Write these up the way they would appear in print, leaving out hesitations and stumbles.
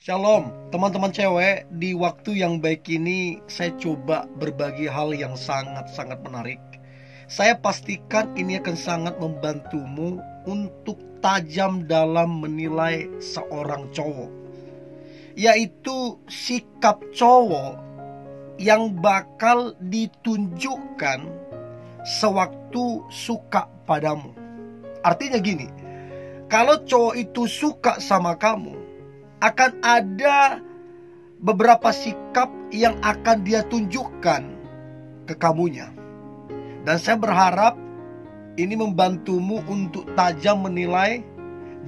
Shalom, teman-teman cewek. Di waktu yang baik ini saya coba berbagi hal yang sangat-sangat menarik. Saya pastikan ini akan sangat membantumu untuk tajam dalam menilai seorang cowok, yaitu sikap cowok yang bakal ditunjukkan sewaktu suka padamu. Artinya gini, kalau cowok itu suka sama kamu, akan ada beberapa sikap yang akan dia tunjukkan ke kamunya. Dan saya berharap ini membantumu untuk tajam menilai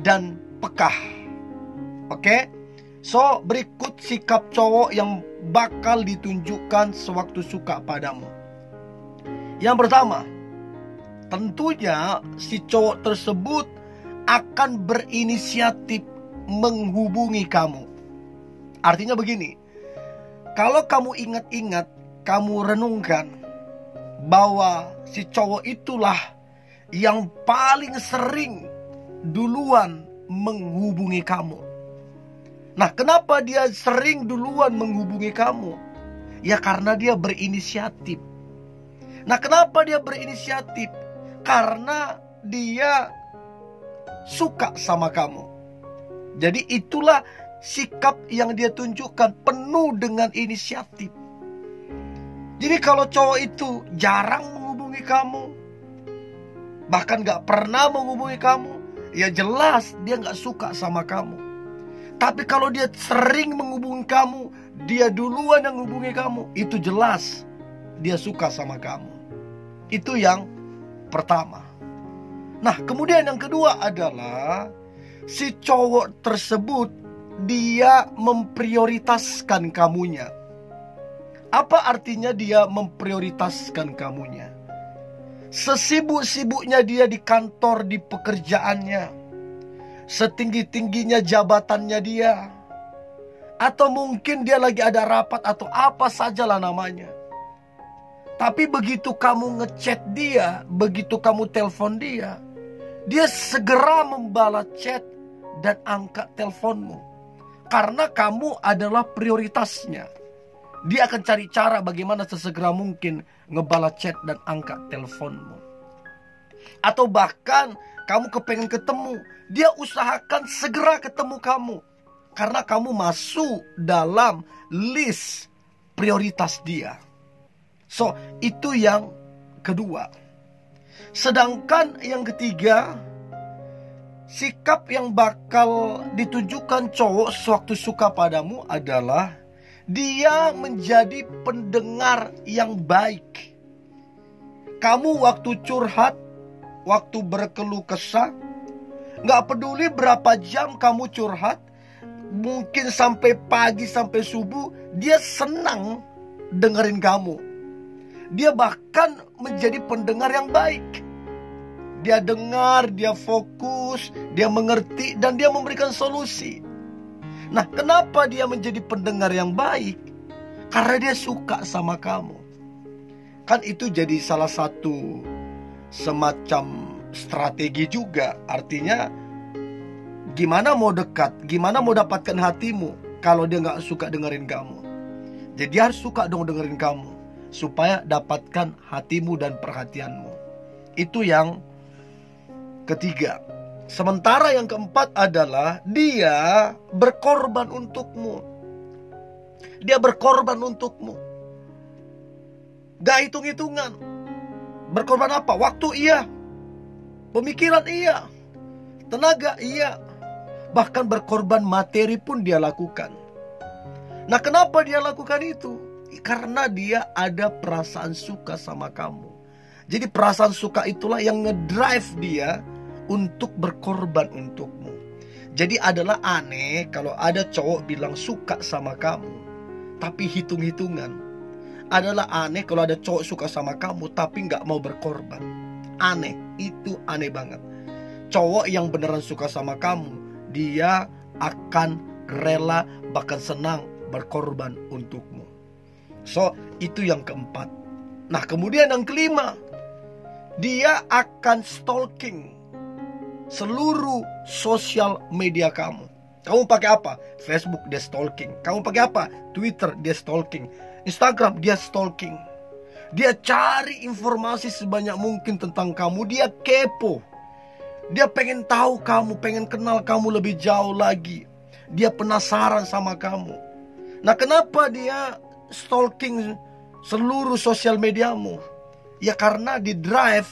dan peka. Oke? So, berikut sikap cowok yang bakal ditunjukkan sewaktu suka padamu. Yang pertama, tentunya si cowok tersebut akan berinisiatif menghubungi kamu. Artinya begini, kalau kamu ingat-ingat, kamu renungkan bahwa si cowok itulah yang paling sering duluan menghubungi kamu. Nah, kenapa dia sering duluan menghubungi kamu? Ya karena dia berinisiatif. Nah, kenapa dia berinisiatif? Karena dia suka sama kamu. Jadi itulah sikap yang dia tunjukkan, penuh dengan inisiatif. Jadi kalau cowok itu jarang menghubungi kamu, bahkan gak pernah menghubungi kamu, ya jelas dia gak suka sama kamu. Tapi kalau dia sering menghubungi kamu, dia duluan yang menghubungi kamu, itu jelas dia suka sama kamu. Itu yang pertama. Nah, kemudian yang kedua adalah si cowok tersebut dia memprioritaskan kamunya. Apa artinya dia memprioritaskan kamunya? Sesibuk-sibuknya dia di kantor, di pekerjaannya, setinggi-tingginya jabatannya dia, atau mungkin dia lagi ada rapat atau apa sajalah namanya. Tapi begitu kamu ngechat dia, begitu kamu telepon dia, dia segera membalas chat dan angkat teleponmu. Karena kamu adalah prioritasnya. Dia akan cari cara bagaimana sesegera mungkin ngebalas chat dan angkat teleponmu. Atau bahkan kamu kepengen ketemu, dia usahakan segera ketemu kamu. Karena kamu masuk dalam list prioritas dia. So, itu yang kedua. Sedangkan yang ketiga, sikap yang bakal ditunjukkan cowok sewaktu suka padamu adalah dia menjadi pendengar yang baik. Kamu waktu curhat, waktu berkeluh kesah, gak peduli berapa jam kamu curhat, mungkin sampai pagi, sampai subuh, dia senang dengerin kamu. Dia bahkan menjadi pendengar yang baik. Dia dengar, dia fokus, dia mengerti, dan dia memberikan solusi. Nah, kenapa dia menjadi pendengar yang baik? Karena dia suka sama kamu. Kan itu jadi salah satu semacam strategi juga. Artinya, gimana mau dekat, gimana mau dapatkan hatimu kalau dia gak suka dengerin kamu. Jadi dia harus suka dong dengerin kamu, supaya dapatkan hatimu dan perhatianmu. Itu yang ketiga. Sementara yang keempat adalah dia berkorban untukmu. Dia berkorban untukmu. Gak hitung-hitungan. Berkorban apa? Waktu iya. Pemikiran iya. Tenaga iya. Bahkan berkorban materi pun dia lakukan. Nah, kenapa dia lakukan itu? Karena dia ada perasaan suka sama kamu. Jadi perasaan suka itulah yang ngedrive dia untuk berkorban untukmu. Jadi adalah aneh kalau ada cowok bilang suka sama kamu tapi hitung-hitungan. Adalah aneh kalau ada cowok suka sama kamu tapi gak mau berkorban. Aneh, itu aneh banget. Cowok yang beneran suka sama kamu, dia akan rela bahkan senang berkorban untukmu. So, itu yang keempat. Nah, kemudian yang kelima, dia akan stalking seluruh sosial media kamu. Kamu pakai apa? Facebook, dia stalking. Kamu pakai apa? Twitter, dia stalking. Instagram, dia stalking. Dia cari informasi sebanyak mungkin tentang kamu. Dia kepo. Dia pengen tahu kamu, pengen kenal kamu lebih jauh lagi. Dia penasaran sama kamu. Nah, kenapa dia stalking seluruh sosial mediamu? Ya karena di drive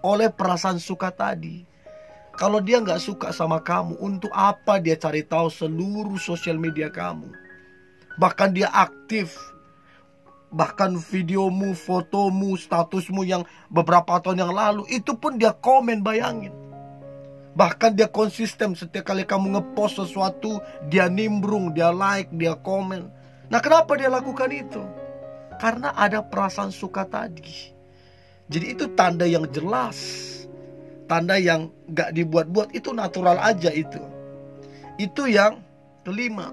oleh perasaan suka tadi. Kalau dia nggak suka sama kamu, untuk apa dia cari tahu seluruh sosial media kamu? Bahkan dia aktif. Bahkan videomu, fotomu, statusmu yang beberapa tahun yang lalu, itu pun dia komen, bayangin. Bahkan dia konsisten, setiap kali kamu ngepost sesuatu, dia nimbrung, dia like, dia komen. Nah, kenapa dia lakukan itu? Karena ada perasaan suka tadi. Jadi itu tanda yang jelas. Tanda yang gak dibuat-buat, itu natural aja itu. Itu yang kelima.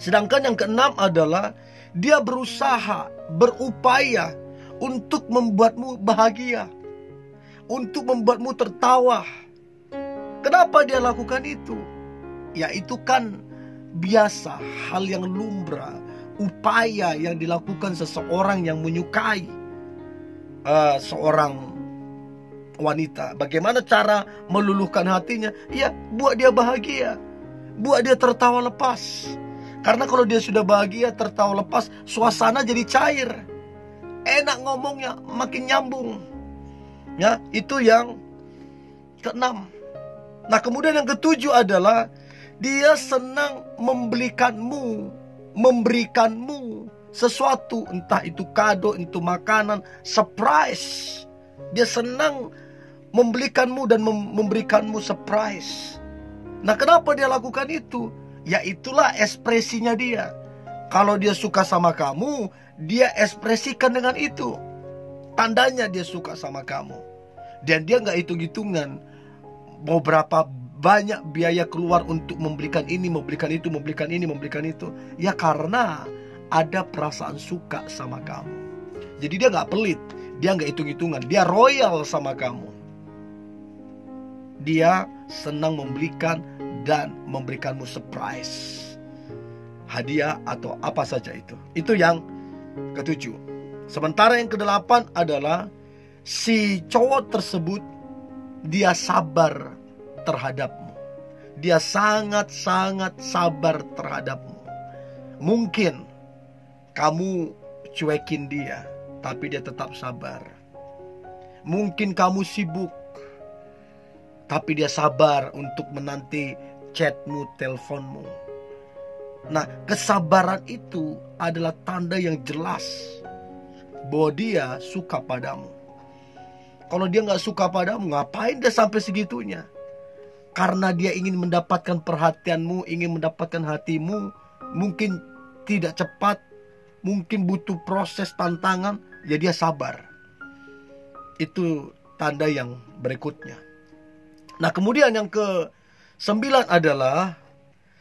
Sedangkan yang keenam adalah dia berusaha, berupaya untuk membuatmu bahagia, untuk membuatmu tertawa. Kenapa dia lakukan itu? Ya itu kan biasa, hal yang lumrah, upaya yang dilakukan seseorang yang menyukai seorang wanita. Bagaimana cara meluluhkan hatinya? Ya, buat dia bahagia, buat dia tertawa lepas. Karena kalau dia sudah bahagia, tertawa lepas, suasana jadi cair, enak ngomongnya, makin nyambung. Ya, itu yang keenam. Nah, kemudian yang ketujuh adalah dia senang memberikanmu sesuatu, entah itu kado, itu makanan, surprise. Dia senang membelikanmu dan memberikanmu surprise. Nah, kenapa dia lakukan itu? Ya itulah ekspresinya dia. Kalau dia suka sama kamu, dia ekspresikan dengan itu. Tandanya dia suka sama kamu. Dan dia gak hitung-hitungan mau berapa banyak biaya keluar untuk membelikan ini, membelikan itu, membelikan ini, membelikan itu. Ya karena ada perasaan suka sama kamu. Jadi dia gak pelit, dia gak hitung-hitungan, dia royal sama kamu. Dia senang membelikan dan memberikanmu surprise, hadiah atau apa saja itu. Itu yang ketujuh. Sementara yang kedelapan adalah si cowok tersebut, dia sabar terhadapmu. Dia sangat-sangat sabar terhadapmu. Mungkin kamu cuekin dia, tapi dia tetap sabar. Mungkin kamu sibuk, tapi dia sabar untuk menanti chatmu, teleponmu. Nah, kesabaran itu adalah tanda yang jelas bahwa dia suka padamu. Kalau dia gak suka padamu, ngapain dia sampai segitunya? Karena dia ingin mendapatkan perhatianmu, ingin mendapatkan hatimu. Mungkin tidak cepat, mungkin butuh proses, tantangan, ya dia sabar. Itu tanda yang berikutnya. Nah, kemudian yang ke-9 adalah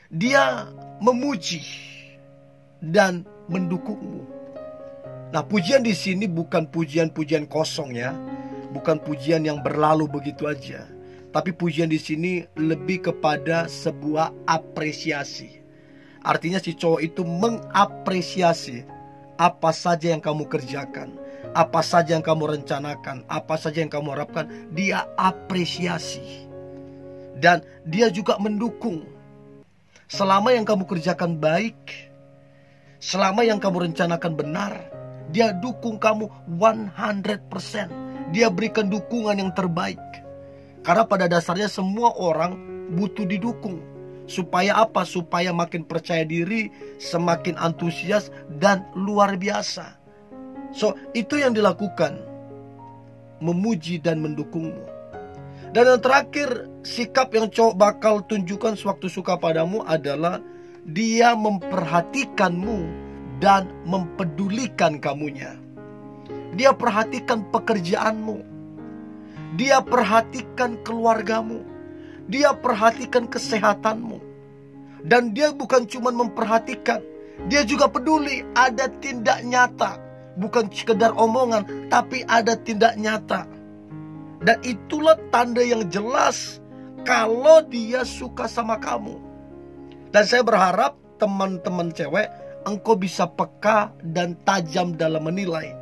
dia memuji dan mendukungmu. Nah, pujian di sini bukan pujian-pujian kosong ya. Bukan pujian yang berlalu begitu aja. Tapi pujian di sini lebih kepada sebuah apresiasi. Artinya si cowok itu mengapresiasi apa saja yang kamu kerjakan, apa saja yang kamu rencanakan, apa saja yang kamu harapkan, dia apresiasi. Dan dia juga mendukung. Selama yang kamu kerjakan baik, selama yang kamu rencanakan benar, dia dukung kamu 100%. Dia berikan dukungan yang terbaik. Karena pada dasarnya semua orang butuh didukung. Supaya apa? Supaya makin percaya diri, semakin antusias, dan luar biasa. So, itu yang dilakukan. Memuji dan mendukungmu. Dan yang terakhir, sikap yang cowok bakal tunjukkan sewaktu suka padamu adalah dia memperhatikanmu dan mempedulikan kamunya. Dia perhatikan pekerjaanmu. Dia perhatikan keluargamu. Dia perhatikan kesehatanmu. Dan dia bukan cuma memperhatikan, dia juga peduli. Ada tindak nyata. Bukan sekedar omongan, tapi ada tindak nyata. Dan itulah tanda yang jelas kalau dia suka sama kamu. Dan saya berharap teman-teman cewek, engkau bisa peka dan tajam dalam menilai.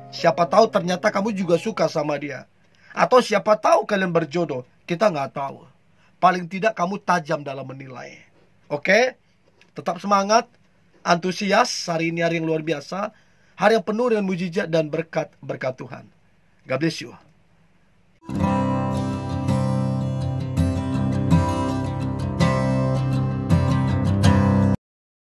Siapa tahu ternyata kamu juga suka sama dia. Atau siapa tahu kalian berjodoh, kita nggak tahu. Paling tidak kamu tajam dalam menilai. Oke? Tetap semangat, antusias. Hari ini hari yang luar biasa. Hari yang penuh dengan mujizat dan berkat Tuhan. God bless you.